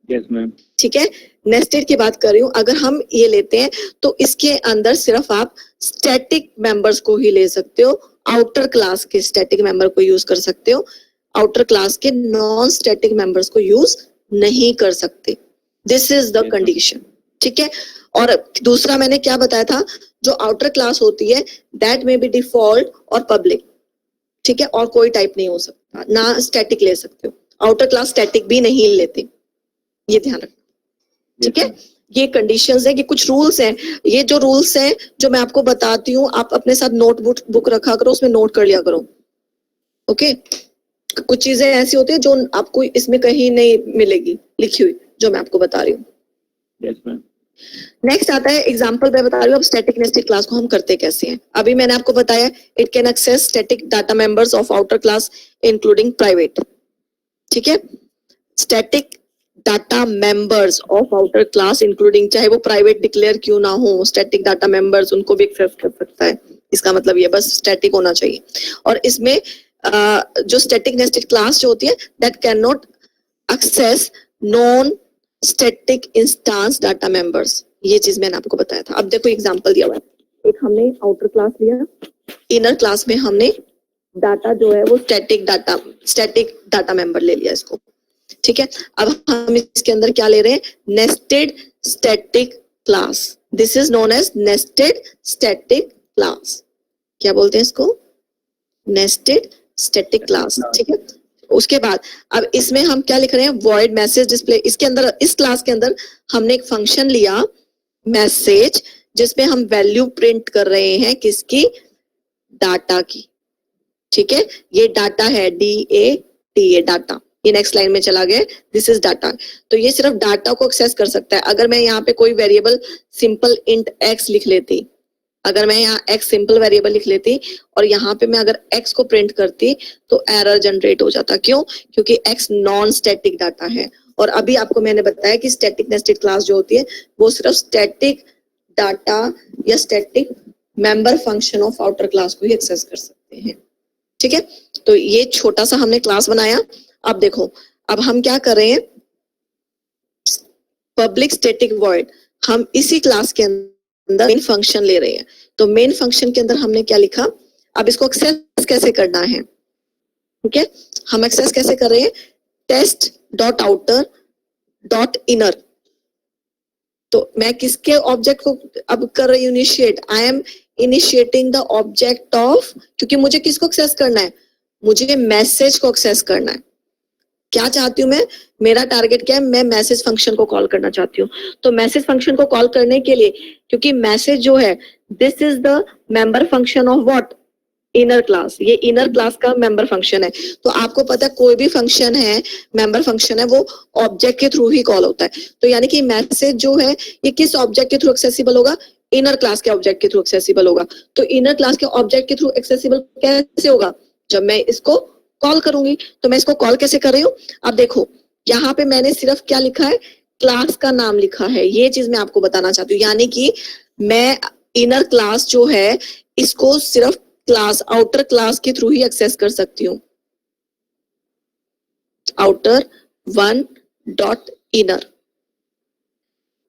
S2: Yes ma'am.
S1: ठीक है, नेस्टेड की बात कर रही हूँ. अगर हम ये लेते हैं तो इसके अंदर सिर्फ आप स्टैटिक मेंबर्स को ही ले सकते हो, आउटर क्लास के स्टैटिक मेंबर को यूज कर सकते हो, आउटर क्लास के नॉन स्टैटिक मेंबर्स को यूज नहीं कर सकते. This is the condition. ठीक है. और दूसरा मैंने क्या बताया था, जो आउटर क्लास होती है दैट में बी डिफॉल्ट और पब्लिक. ठीक है, और कोई टाइप नहीं हो सकता, ना स्टैटिक ले सकते हो. आउटर क्लास स्टैटिक भी नहीं लेते, ये ध्यान रखना. ठीक है. ये कंडीशंस है कि कुछ रूल्स हैं. ये जो रूल्स हैं जो मैं आपको बताती हूँ, आप अपने साथ नोटबुक रखा करो, उसमें नोट कर लिया करो. ओके. कुछ चीजें ऐसी होती है जो आपको इसमें कहीं नहीं मिलेगी लिखी हुई, जो मैं आपको बता रही हूँ.
S2: Yes ma'am.
S1: नेक्स्ट आता है एग्जांपल मैं बता रही हूँ अब स्टैटिक नेस्टेड क्लास को हम करते कैसे हैं. अभी मैंने आपको बताया it can access static data members of outer class including private. ठीक है. Static data members of outer class including, चाहे वो प्राइवेट डिक्लेयर क्यों ना हो, स्टैटिक डाटा मेंबर्स उनको भी एक्सेस कर सकता है. इसका मतलब ये बस स्टैटिक होना चाहिए. और इसमें जो स्टैटिक नेस्टेड क्लास जो होती है that can not access non static instance data members. ये चीज मैंने आपको बताया था. अब देखो एग्जांपल दिया हुआ है. एक हमने आउटर क्लास लिया, इनर क्लास में हमने डाटा जो है वो स्टैटिक डाटा मेंबर ले लिया इसको. ठीक है. अब हम इसके अंदर क्या ले रहे हैं, nested static class. This is known as nested static class. क्या बोलते हैं इसको, नेस्टेड स्टैटिक क्लास. ठीक है. उसके बाद अब इसमें हम क्या लिख रहे हैं, वॉइड मैसेज डिस्प्ले. इसके अंदर, इस क्लास के अंदर हमने एक फंक्शन लिया मैसेज, जिसमें हम वैल्यू प्रिंट कर रहे हैं किसकी, डाटा की. ठीक है. ये डाटा है DATA डाटा. ये नेक्स्ट लाइन में चला गया, दिस इज डाटा. तो ये सिर्फ डाटा को एक्सेस कर सकता है. अगर मैं यहाँ पे कोई वेरिएबल सिंपल इंट x लिख लेती, अगर मैं यहाँ x सिंपल वेरिएबल लिख लेती और यहाँ पे मैं अगर x को प्रिंट करती तो एरर जनरेट हो जाता. क्यों? क्योंकि x नॉन स्टैटिक डाटा है. और अभी आपको मैंने बताया कि स्टैटिक नेस्टेड क्लास जो होती है वो सिर्फ स्टैटिक डाटा या static member function of outer class को ही एक्सेस कर सकते हैं. ठीक है. तो ये छोटा सा हमने क्लास बनाया. अब देखो, अब हम क्या कर रहे हैं, पब्लिक स्टैटिक वॉइड. हम इसी क्लास के अंदर मेन फंक्शन ले रहे हैं। तो मेन फंक्शन के अंदर हमने क्या लिखा, अब इसको एक्सेस कैसे करना है, ठीक है, हम एक्सेस कैसे कर रहे हैं, test dot outer dot inner. तो मैं किसके ऑब्जेक्ट को अब कर रही हूँ initiate, I am initiating the object of, क्योंकि मुझे किसको एक्सेस करना है, मुझे मैसेज को एक्सेस करना है। क्या चाहती हूँ मैं, मेरा टारगेट क्या है, मैं मैसेज फंक्शन को कॉल करना चाहती हूँ। तो मैसेज फंक्शन को कॉल करने के लिए, क्योंकि मैसेज जो है this is the member function of what, inner class, ये इनर क्लास का मेंबर फंक्शन है। तो आपको पता है कोई भी फंक्शन है, मेंबर फंक्शन है, वो ऑब्जेक्ट के थ्रू ही कॉल होता है। तो यानी कि मैसेज जो है ये किस ऑब्जेक्ट के थ्रू एक्सेसिबल होगा, इनर क्लास के ऑब्जेक्ट के थ्रू एक्सेसिबल होगा। तो इनर क्लास के ऑब्जेक्ट के थ्रू एक्सेसिबल कैसे होगा, जब मैं इसको कॉल करूंगी। तो मैं इसको कॉल कैसे कर रही हूँ, अब देखो यहाँ पे मैंने सिर्फ क्या लिखा है, क्लास का नाम लिखा है। ये चीज मैं आपको बताना चाहती हूँ, यानी कि मैं इनर क्लास जो है इसको सिर्फ क्लास, आउटर क्लास के थ्रू ही एक्सेस कर सकती हूँ, आउटर वन डॉट इनर,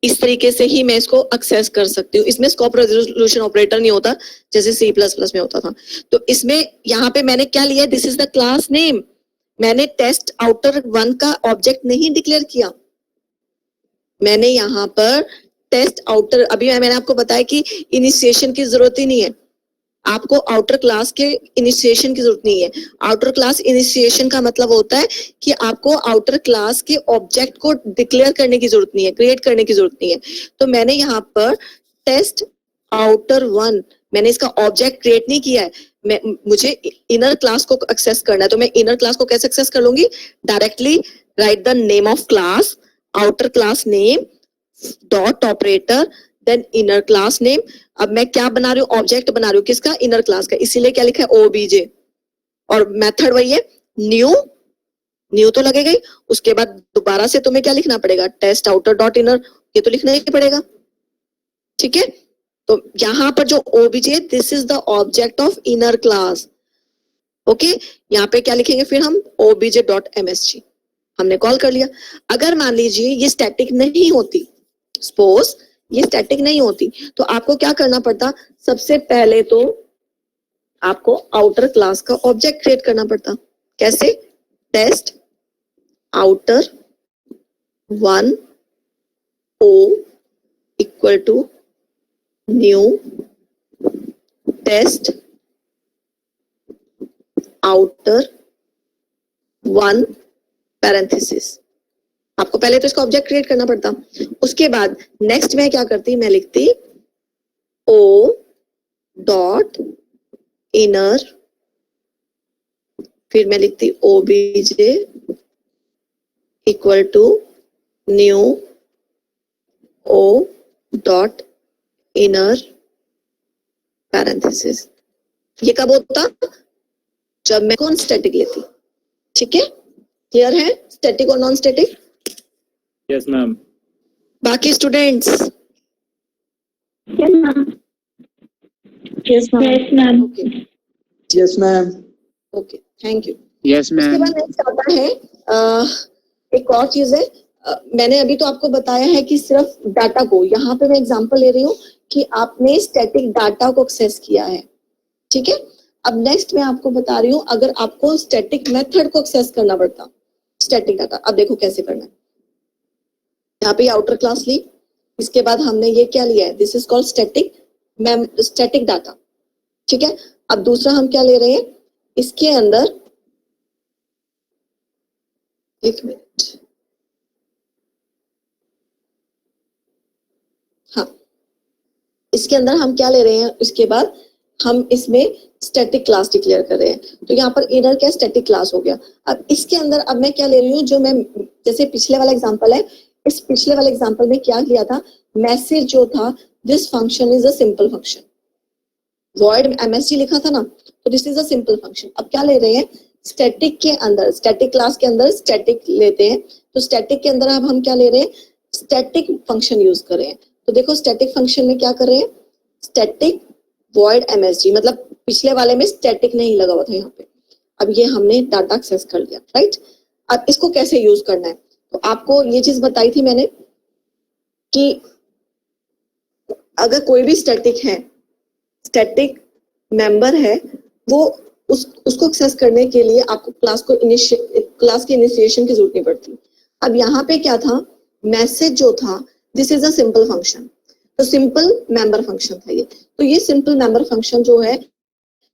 S1: इस तरीके से ही मैं इसको एक्सेस कर सकती हूँ। इसमें स्कोप रेजोल्यूशन ऑपरेटर नहीं होता जैसे C++ में होता था। तो इसमें यहाँ पे मैंने क्या लिया, this is the class name, मैंने टेस्ट आउटर वन का ऑब्जेक्ट नहीं डिक्लेयर किया, मैंने यहाँ पर टेस्ट आउटर, अभी मैंने आपको बताया कि इनिशिएशन की जरूरत ही नहीं है, आपको आउटर क्लास के इनिशिएशन की जरूरत नहीं है। आउटर क्लास इनिशिएशन का मतलब होता है कि आपको आउटर क्लास के ऑब्जेक्ट को डिक्लेयर करने की जरूरत नहीं है, क्रिएट करने की जरूरत नहीं है। तो मैंने यहाँ पर टेस्ट आउटर वन, मैंने इसका ऑब्जेक्ट क्रिएट नहीं किया है, मुझे इनर क्लास को एक्सेस करना है। तो मैं इनर क्लास को कैसे एक्सेस कर लूंगी, directly write the name of class, outer class name dot operator then inner class name. अब मैं क्या बना रही हूँ, ऑब्जेक्ट बना रही हूँ किसका, इनर क्लास का, इसीलिए क्या लिखा है OBJ, और मेथड वही है न्यू, न्यू तो लगेगा ही, उसके बाद दोबारा से तुम्हें क्या लिखना पड़ेगा, टेस्ट आउटर डॉट इनर, ये तो लिखना ही पड़ेगा, ठीक है। तो यहाँ पर जो OBJ, this is the object of inner class, okay. यहाँ पे क्या लिखेंगे फिर हम, obj.msg, हमने कॉल कर लिया। अगर मान लीजिए ये स्टैटिक नहीं होती, सपोज ये स्टैटिक नहीं होती, तो आपको क्या करना पड़ता, सबसे पहले तो आपको आउटर क्लास का ऑब्जेक्ट क्रिएट करना पड़ता। कैसे, test outer one O equal to new test outer one parenthesis, आपको पहले तो इसका ऑब्जेक्ट क्रिएट करना पड़ता। उसके बाद नेक्स्ट में क्या करती, मैं लिखती ओ डॉट इनर, फिर मैं लिखती OBJ equal to new O dot inner parenthesis. ये कब होता, जब मैं कौन स्टैटिक लेती, ठीक है, क्लियर है, स्टैटिक और नॉन स्टैटिक।
S2: Yes ma'am.
S1: बाकी students,
S3: Yes, ma'am.
S1: Yes
S3: Yes, ma'am.
S1: Okay
S4: Yes, ma'am.
S1: Okay, thank you.
S2: Yes
S1: उसके
S2: मैम।
S1: बाद नेक्स्ट आता है एक और चीज है, मैंने अभी तो आपको बताया है कि सिर्फ डाटा को, यहाँ पे मैं एग्जांपल ले रही हूँ कि आपने स्टैटिक डाटा को एक्सेस किया है, ठीक है। अब नेक्स्ट मैं आपको बता रही हूँ, अगर आपको स्टैटिक मेथड को एक्सेस करना पड़ता, स्टैटिक डाटा, अब देखो कैसे करना है। यहाँ पे आउटर क्लास ली, इसके बाद हमने ये क्या लिया है, this is called static data, ठीक है। अब दूसरा हम क्या ले रहे हैं, इसके अंदर एक मिनट, हाँ, इसके अंदर हम क्या ले रहे हैं, इसके बाद हम इसमें स्टैटिक क्लास डिक्लेयर कर रहे हैं। तो यहाँ पर इनर क्या स्टैटिक क्लास हो गया। अब इसके अंदर अब मैं क्या ले रही हूँ, जो मैं जैसे पिछले वाला एग्जांपल है, इस पिछले वाले एग्जांपल में क्या किया था, मैसेज जो था, this function is a simple function, void MSG लिखा था ना, तो this is a simple function. अब क्या ले रहे हैं, स्टैटिक के अंदर, स्टैटिक क्लास के अंदर स्टैटिक लेते हैं, तो स्टैटिक के अंदर अब हम क्या ले रहे हैं, स्टैटिक फंक्शन यूज कर रहे हैं। तो देखो स्टैटिक फंक्शन में क्या कर रहे हैं, स्टैटिक वॉइड MSG, मतलब पिछले वाले में स्टैटिक नहीं लगा हुआ था यहाँ पे, अब ये हमने डाटा एक्सेस कर लिया, राइट। अब इसको कैसे यूज करना है, तो आपको ये चीज बताई थी मैंने कि अगर कोई भी स्टैटिक है, स्टैटिक मेंबर है, वो उसको एक्सेस करने के लिए आपको क्लास की इनिशिएशन की जरूरत नहीं पड़ती। अब यहाँ पे क्या था, मैसेज जो था, this is a simple function, तो सिंपल मेंबर फंक्शन था ये। तो ये सिंपल मेंबर फंक्शन जो है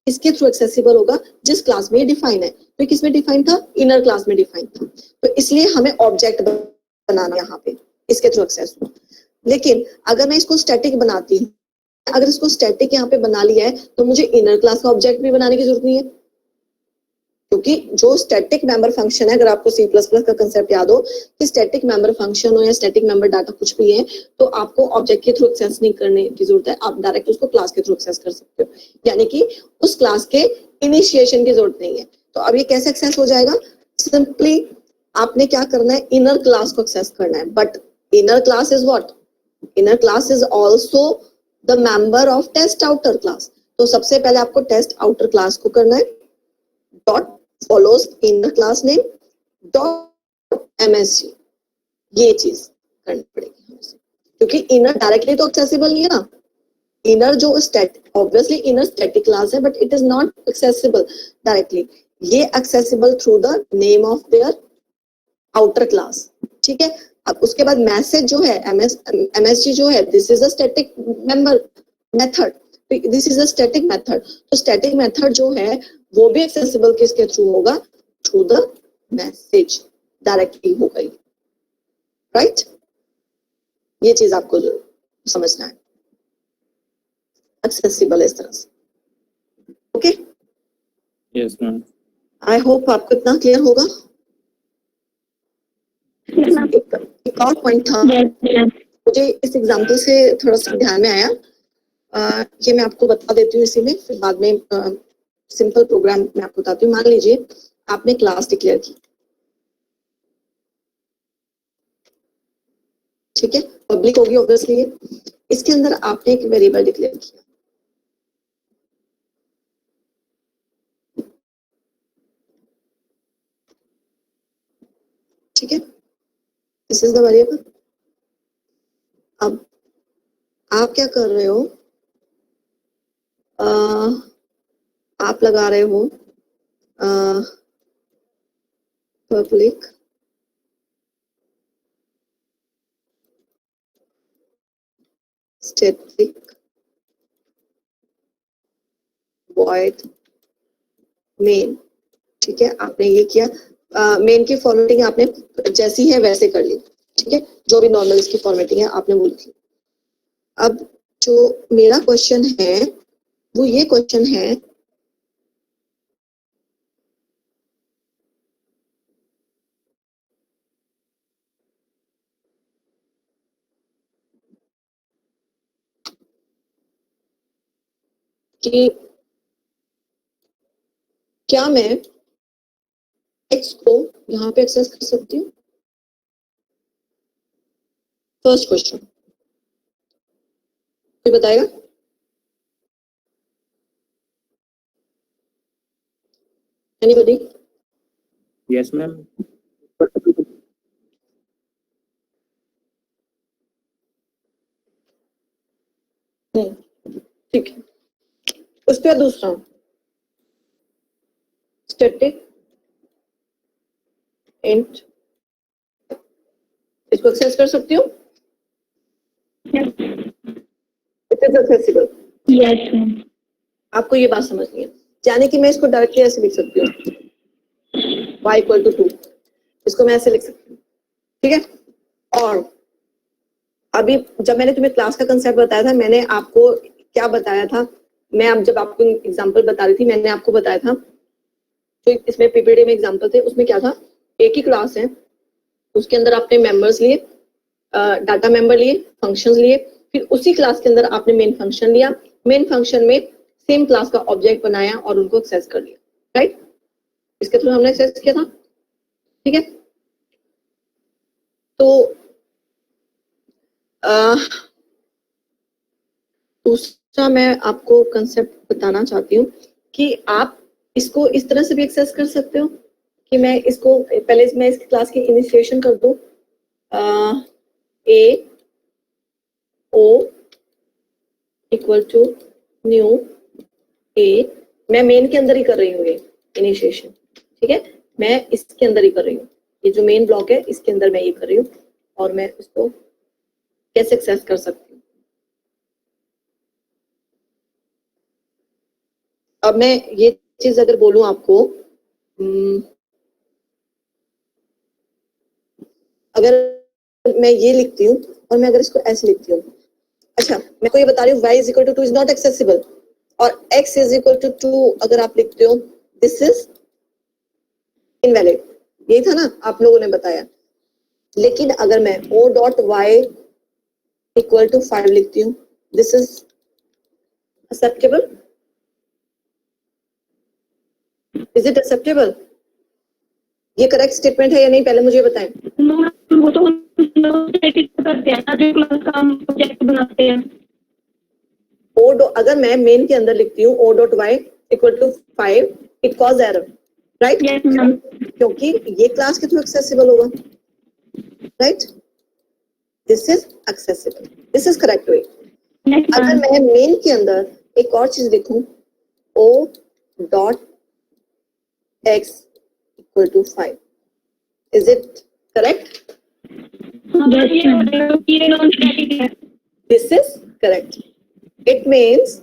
S1: इसके थ्रू एक्सेसिबल होगा जिस क्लास में ये डिफाइन है। तो किसमें डिफाइन था, इनर क्लास में डिफाइन था, तो इसलिए हमें ऑब्जेक्ट बनाना यहाँ पे इसके थ्रू एक्सेस हुआ। लेकिन अगर मैं इसको स्टैटिक बनाती हूँ, अगर इसको स्टैटिक यहाँ पे बना लिया है तो मुझे इनर क्लास का ऑब्जेक्ट भी बनाने की जरूरत नहीं है, क्योंकि जो स्टैटिक मेंबर फंक्शन है, अगर आपको C++ का कंसेप्ट याद हो कि स्टैटिक मेंबर फंक्शन हो या स्टैटिक मेंबर डाटा कुछ भी है, तो आपको ऑब्जेक्ट के थ्रू एक्सेस नहीं करने की जरूरत है, आप डायरेक्ट उसको क्लास के थ्रू एक्सेस कर सकते हो, यानी कि उस क्लास के इनिशिएशन की जरूरत नहीं है। तो अब ये कैसे एक्सेस हो जाएगा, सिंपली आपने क्या करना है, इनर क्लास को एक्सेस करना है। But inner class is what, inner class is also the member of test outer class. तो सबसे पहले आपको टेस्ट आउटर क्लास को करना है, dot follows inner class name dot msg, ये चीज करनी पड़ेगी हमें, क्योंकि इनर डायरेक्टली तो एक्सेसिबल नहीं है ना। इनर जो static, obviously inner static class है, but it is not accessible directly, ये accessible through the name of their outer class. ठीक है, अब उसके बाद मैसेज जो है, msg जो है, this is a static member method, this is a static method. तो स्टैटिक मेथड जो है वो भी एक्सेसिबल किसके थ्रू होगा, थ्रू द मैसेज डायरेक्टली हो गई, राइट। ये चीज आपको जो समझना है, एक्सेसिबल इस तरह से। Okay,
S2: yes ma'am.
S1: I hope आपको इतना क्लियर होगा।
S3: Yes, ma'am.
S1: एक और पॉइंट था
S3: Yes, ma'am.
S1: मुझे इस एग्जाम्पल से थोड़ा सा ध्यान में आया, ये मैं आपको बता देती हूँ इसी में, फिर बाद में सिंपल प्रोग्राम मैं आपको बताती हूँ। मान लीजिए आपने क्लास डिक्लेयर की, ठीक है, पब्लिक होगी ऑब्वियसली, इसके अंदर आपने एक वेरिएबल डिक्लेयर किया, ठीक है, दिस इज द वेरिएबल। अब आप क्या कर रहे हो, आप लगा रहे हो पब्लिक स्टैटिक वॉइड मेन, ठीक है, आपने ये किया, मेन की फॉर्मेटिंग आपने जैसी है वैसे कर ली, ठीक है, जो भी नॉर्मल इसकी फॉर्मेटिंग है आपने वो लिखी। अब जो मेरा क्वेश्चन है वो ये क्वेश्चन है कि क्या मैं x को यहाँ पे एक्सेस कर सकती हूँ, फर्स्ट क्वेश्चन, कोई बताएगा? एनीबॉडी?
S2: Yes ma'am.
S1: ठीक है, उसके बाद दूसरा स्टैटिक इंट, इसको एक्सेस कर सकती हूँ,
S3: Yes.
S1: It is accessible.
S3: Yes, ma'am.
S1: आपको ये बात समझनी है, यानी कि मैं इसको डायरेक्टली ऐसे लिख सकती हूँ, y इक्वल टू 2, इसको मैं ऐसे लिख सकती हूँ, ठीक है। और अभी जब मैंने तुम्हें क्लास का कंसेप्ट बताया था, मैंने आपको क्या बताया था, मैं अब जब आपको एग्जांपल बता रही थी, मैंने आपको बताया था, तो इसमें पीपीटी में एग्जांपल थे, उसमें क्या था, एक ही क्लास है, उसके अंदर आपने मेंबर्स लिए, डाटा मेंबर लिए, फंक्शंस लिए, फिर उसी क्लास के अंदर आपने मेन फंक्शन लिया, मेन फंक्शन में सेम क्लास का ऑब्जेक्ट बनाया और उनको एक्सेस कर लिया, राइट, इसके थ्रू हमने एक्सेस किया था, ठीक है। तो दूसरा मैं आपको कंसेप्ट बताना चाहती हूँ कि आप इसको इस तरह से भी एक्सेस कर सकते हो कि मैं इसको पहले मैं इस क्लास की इनिशिएशन कर दूं, A O equal to new A, मैं मेन के अंदर ही कर रही हूँ ये इनिशिएशन, ठीक है, मैं इसके अंदर ही कर रही हूँ, ये जो मेन ब्लॉक है इसके अंदर मैं ये कर रही हूँ, और मैं इसको कैसे एक्सेस कर सकती हूँ। अब मैं ये चीज अगर बोलूं आपको, अगर मैं ये लिखती हूँ और मैं अगर इसको ऐसे लिखती हूँ, अच्छा मैं को ये बता रही हूँ y is equal to 2 is not accessible, और x इज इक्वल टू 2 अगर आप लिखते हो दिस इज इनवैलिड, यही था ना आप लोगों ने बताया। लेकिन अगर मैं o dot y equal to 5 लिखती हूँ, this is acceptable, is it acceptable? ये करेक्ट स्टेटमेंट है या नहीं, पहले मुझे बताएं।
S3: वो तो स्टैटिक करते हैं, जो क्लास का हम प्रोजेक्ट बनाते हैं।
S1: अगर मैं मेन के अंदर लिखती हूँ o dot y equal to 5, it cause error, right?
S3: Yes, ma'am.
S1: क्योंकि ये क्लास के थ्रू एक्सेसिबल होगा, right? This is accessible, this is correct way.
S3: Yes,
S1: अगर
S3: ma'am.
S1: मैं मेन के अंदर एक और चीज लिखूं o dot x equal to 5, is it correct?
S3: Yes, ma'am. ये non-static है।
S1: This is correct. It means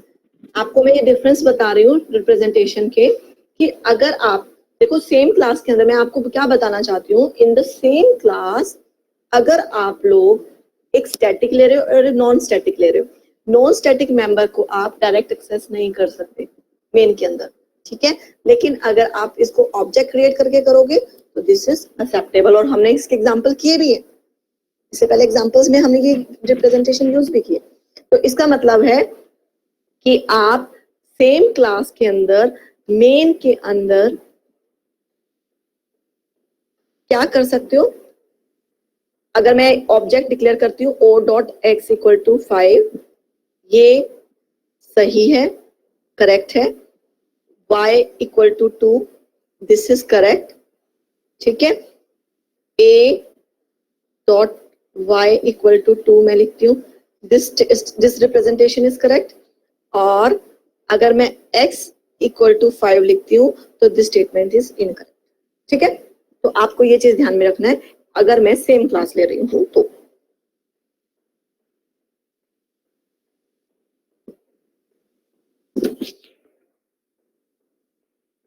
S1: आपको मैं ये डिफरेंस बता रही हूँ रिप्रेजेंटेशन के, कि अगर आप देखो सेम क्लास के अंदर, मैं आपको क्या बताना चाहती हूँ, इन द सेम क्लास अगर आप लोग एक स्टैटिक ले रहे हो और नॉन स्टैटिक ले रहे हो, नॉन स्टैटिक मेंबर को आप डायरेक्ट एक्सेस नहीं कर सकते मेन के अंदर, ठीक है, लेकिन अगर आप इसको ऑब्जेक्ट क्रिएट करके करोगे तो दिस इज एक्सेप्टेबल, और हमने इसके एग्जांपल किए भी हैं, इससे पहले एग्जांपल्स में हमने ये रिप्रेजेंटेशन यूज भी किए। तो इसका मतलब है कि आप सेम क्लास के अंदर मेन के अंदर क्या कर सकते हो, अगर मैं ऑब्जेक्ट डिक्लेयर करती हूँ o dot x equal to 5, ये सही है, करेक्ट है, y equal to 2, this is correct, ठीक है, a dot y equal to 2 मैं लिखती हूँ, दिस रिप्रेजेंटेशन इज करेक्ट, और अगर मैं x इक्वल टू 5 लिखती हूँ तो दिस स्टेटमेंट इज इनकरेक्ट, ठीक है। तो आपको ये चीज ध्यान में रखना है अगर मैं सेम क्लास ले रही हूँ तो।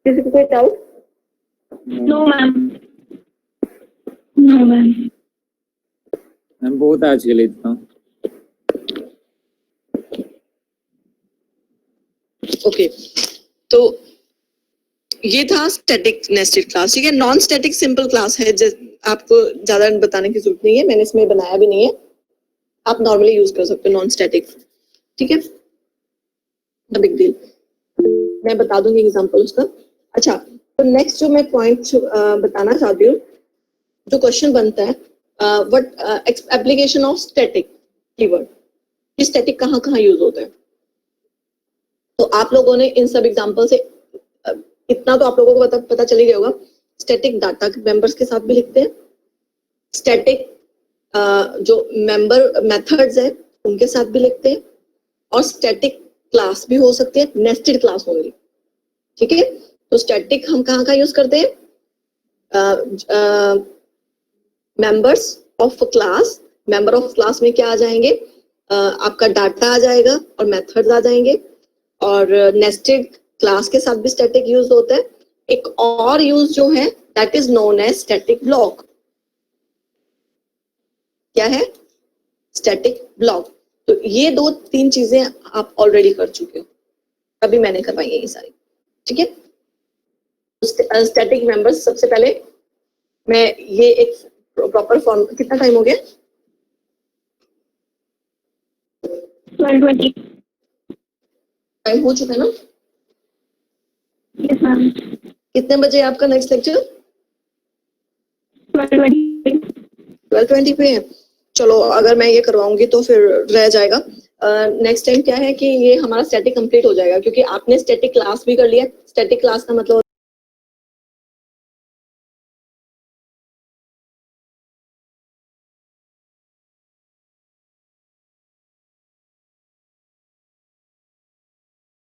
S1: किसी को कोई doubt?
S3: No, ma'am. No, ma'am.
S2: Ma'am बहुत आजकल इतना
S1: ओके, तो ये था स्टैटिक नेस्टेड क्लास, ठीक है। नॉन स्टैटिक सिंपल क्लास है, आपको ज्यादा बताने की जरूरत नहीं है, मैंने इसमें बनाया भी नहीं है, आप नॉर्मली यूज कर सकते हो नॉन स्टैटिक, ठीक है, नो बिग डील, मैं बता दूंगी एग्जांपल उसका। अच्छा, तो नेक्स्ट जो मैं पॉइंट बताना चाहती हूँ, जो क्वेश्चन बनता है, what application of static keyword, कि स्टैटिक कहाँ कहाँ यूज होता है। तो आप लोगों ने इन सब एग्जांपल से इतना तो आप लोगों को पता चल ही गया होगा, स्टैटिक डाटा मेंबर्स के साथ भी लिखते हैं, स्टैटिक जो मेंबर मेथड्स है उनके साथ भी लिखते हैं, और स्टैटिक क्लास भी हो सकती है, नेस्टेड क्लास होंगी, ठीक है। तो स्टैटिक हम कहाँ का यूज करते हैं, members of class, member of class में क्या आ जाएंगे, आपका डाटा आ जाएगा और मेथड्स आ जाएंगे, और नेस्टेड क्लास के साथ भी स्टैटिक यूज होता है। एक और यूज जो है that is known as static block, क्या है, स्टैटिक ब्लॉक। तो ये 2-3 चीजें आप ऑलरेडी कर चुके हो, अभी मैंने करवाई है ये सारी, ठीक है। स्टैटिक मेंबर्स, सबसे पहले मैं ये एक प्रॉपर फॉर्म, कितना टाइम हो गया,
S3: 12:20.
S1: टाइम हो चुका है ना।
S3: Yes, ma'am.
S1: कितने बजे आपका नेक्स्ट लेक्चर,
S3: 12:20.
S1: 12:20 पे है। चलो अगर मैं ये करवाऊंगी तो फिर रह जाएगा। नेक्स्ट टाइम क्या है कि ये हमारा स्टैटिक कंप्लीट हो जाएगा, क्योंकि आपने स्टैटिक क्लास भी कर लिया। स्टैटिक क्लास का मतलब